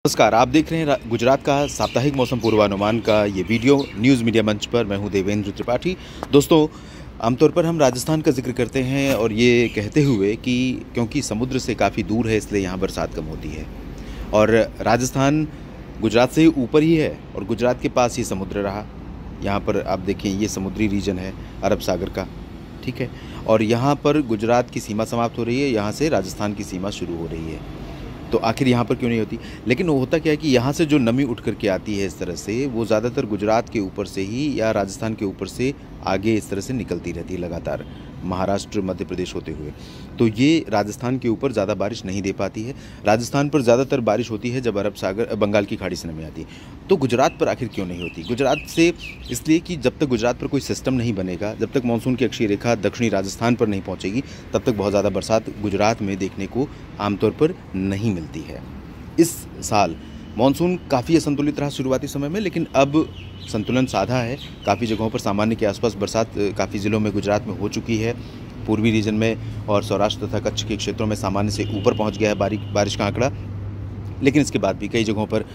नमस्कार, आप देख रहे हैं गुजरात का साप्ताहिक मौसम पूर्वानुमान का ये वीडियो न्यूज़ मीडिया मंच पर। मैं हूं देवेंद्र त्रिपाठी। दोस्तों, आमतौर पर हम राजस्थान का जिक्र करते हैं और ये कहते हुए कि क्योंकि समुद्र से काफ़ी दूर है इसलिए यहाँ बरसात कम होती है। और राजस्थान गुजरात से ऊपर ही है और गुजरात के पास ही समुद्र रहा। यहाँ पर आप देखें, ये समुद्री रीजन है अरब सागर का, ठीक है। और यहाँ पर गुजरात की सीमा समाप्त हो रही है, यहाँ से राजस्थान की सीमा शुरू हो रही है। तो आखिर यहाँ पर क्यों नहीं होती? लेकिन वो होता क्या है कि यहाँ से जो नमी उठ कर के आती है इस तरह से, वो ज़्यादातर गुजरात के ऊपर से ही या राजस्थान के ऊपर से आगे इस तरह से निकलती रहती है लगातार, महाराष्ट्र मध्य प्रदेश होते हुए। तो ये राजस्थान के ऊपर ज़्यादा बारिश नहीं दे पाती है। राजस्थान पर ज़्यादातर बारिश होती है जब अरब सागर बंगाल की खाड़ी से नमी आती है। तो गुजरात पर आखिर क्यों नहीं होती? गुजरात से इसलिए कि जब तक गुजरात पर कोई सिस्टम नहीं बनेगा, जब तक मानसून की अक्षीय रेखा दक्षिणी राजस्थान पर नहीं पहुँचेगी, तब तक बहुत ज़्यादा बरसात गुजरात में देखने को आमतौर पर नहीं मिलती है। इस साल मानसून काफ़ी असंतुलित रहा शुरुआती समय में, लेकिन अब संतुलन साधा है। काफ़ी जगहों पर सामान्य के आसपास बरसात काफ़ी ज़िलों में गुजरात में हो चुकी है। पूर्वी रीजन में और सौराष्ट्र तथा कच्छ के क्षेत्रों में सामान्य से ऊपर पहुंच गया है बारिश का आंकड़ा। लेकिन इसके बाद भी कई जगहों पर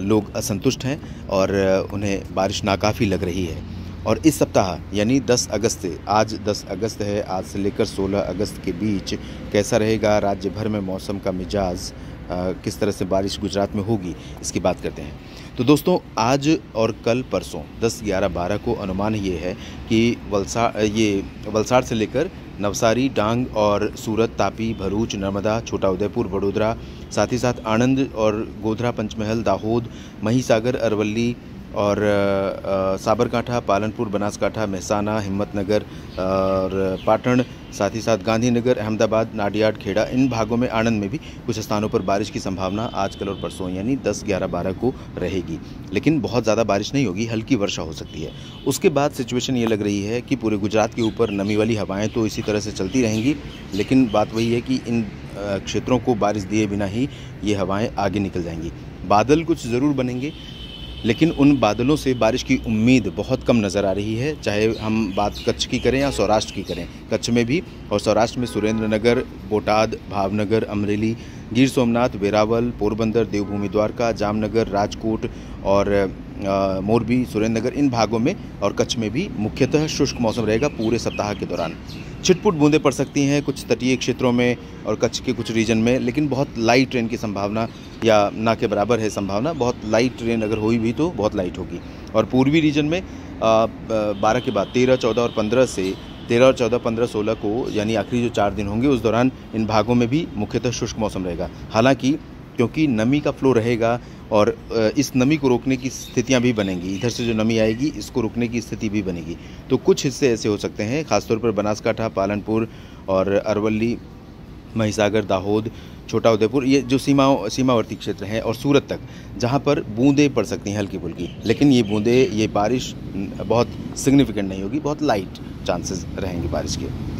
लोग असंतुष्ट हैं और उन्हें बारिश नाकाफ़ी लग रही है। और इस सप्ताह यानी 10 अगस्त से, आज 10 अगस्त है, आज से लेकर 16 अगस्त के बीच कैसा रहेगा राज्य भर में मौसम का मिजाज, किस तरह से बारिश गुजरात में होगी, इसकी बात करते हैं। तो दोस्तों, आज और कल परसों 10, 11, 12 को अनुमान ये है कि वलसाड़ से लेकर नवसारी, डांग और सूरत, तापी, भरूच, नर्मदा, छोटा उदयपुर, वडोदरा, साथ ही साथ आणंद और गोधरा, पंचमहल, दाहोद, महिसागर, अरवली और साबरकांठा, पालनपुर, बनासकांठा, मेहसाना, हिम्मतनगर और पाटण, साथ ही साथ गांधीनगर, अहमदाबाद, नाडियाड, खेड़ा, इन भागों में, आणंद में भी कुछ स्थानों पर बारिश की संभावना आज, कल और परसों यानी 10, 11, 12 को रहेगी। लेकिन बहुत ज़्यादा बारिश नहीं होगी, हल्की वर्षा हो सकती है। उसके बाद सिचुएशन ये लग रही है कि पूरे गुजरात के ऊपर नमी वाली हवाएँ तो इसी तरह से चलती रहेंगी, लेकिन बात वही है कि इन क्षेत्रों को बारिश दिए बिना ही ये हवाएँ आगे निकल जाएंगी। बादल कुछ ज़रूर बनेंगे, लेकिन उन बादलों से बारिश की उम्मीद बहुत कम नज़र आ रही है, चाहे हम बात कच्छ की करें या सौराष्ट्र की करें। कच्छ में भी और सौराष्ट्र में सुरेंद्रनगर, बोटाद, भावनगर, अमरेली, गिर सोमनाथ, वेरावल, पोरबंदर, देवभूमि द्वारका, जामनगर, राजकोट और मोरबी, सुरेंद्रनगर, इन भागों में और कच्छ में भी मुख्यतः शुष्क मौसम रहेगा पूरे सप्ताह के दौरान। छिटपुट बूंदें पड़ सकती हैं कुछ तटीय क्षेत्रों में और कच्छ के कुछ रीजन में, लेकिन बहुत लाइट रेन की संभावना या ना के बराबर है संभावना। बहुत लाइट रेन अगर हुई भी तो बहुत लाइट होगी। और पूर्वी रीजन में 12 के बाद 13, 14 और 15 से 13 और 14, 15, 16 को यानी आखिरी जो 4 दिन होंगे उस दौरान इन भागों में भी मुख्यतः शुष्क मौसम रहेगा। हालांकि क्योंकि नमी का फ्लो रहेगा और इस नमी को रोकने की स्थितियां भी बनेंगी, इधर से जो नमी आएगी इसको रोकने की स्थिति भी बनेगी। तो कुछ हिस्से ऐसे हो सकते हैं, खासतौर पर बनासकांठा, पालनपुर और अरवली, महिसागर, दाहोद, छोटा उदयपुर, ये जो सीमावर्ती क्षेत्र हैं और सूरत तक, जहाँ पर बूंदें पड़ सकती हैं हल्की फुल्की। लेकिन ये बूंदें, ये बारिश बहुत सिग्निफिकेंट नहीं होगी, बहुत लाइट चांसेस रहेंगे बारिश के।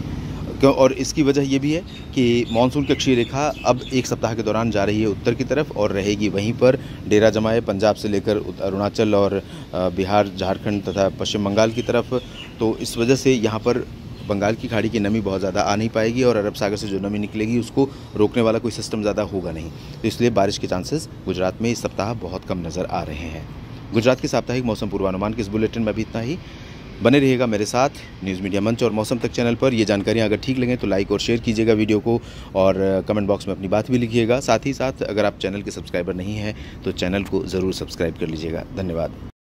क्यों? और इसकी वजह ये भी है कि मानसून की अक्षीय रेखा अब एक सप्ताह के दौरान जा रही है उत्तर की तरफ और रहेगी वहीं पर, डेरा जमाए पंजाब से लेकर अरुणाचल और बिहार, झारखंड तथा पश्चिम बंगाल की तरफ। तो इस वजह से यहाँ पर बंगाल की खाड़ी की नमी बहुत ज़्यादा आ नहीं पाएगी और अरब सागर से जो नमी निकलेगी उसको रोकने वाला कोई सिस्टम ज़्यादा होगा नहीं। तो इसलिए बारिश के चांसेस गुजरात में इस सप्ताह बहुत कम नज़र आ रहे हैं। गुजरात के साप्ताहिक मौसम पूर्वानुमान के इस बुलेटिन में भी इतना ही। बने रहिएगा मेरे साथ न्यूज़ मीडिया मंच और मौसम तक चैनल पर। ये जानकारियाँ अगर ठीक लगें तो लाइक और शेयर कीजिएगा वीडियो को और कमेंट बॉक्स में अपनी बात भी लिखिएगा। साथ ही साथ अगर आप चैनल के सब्सक्राइबर नहीं हैं तो चैनल को ज़रूर सब्सक्राइब कर लीजिएगा। धन्यवाद।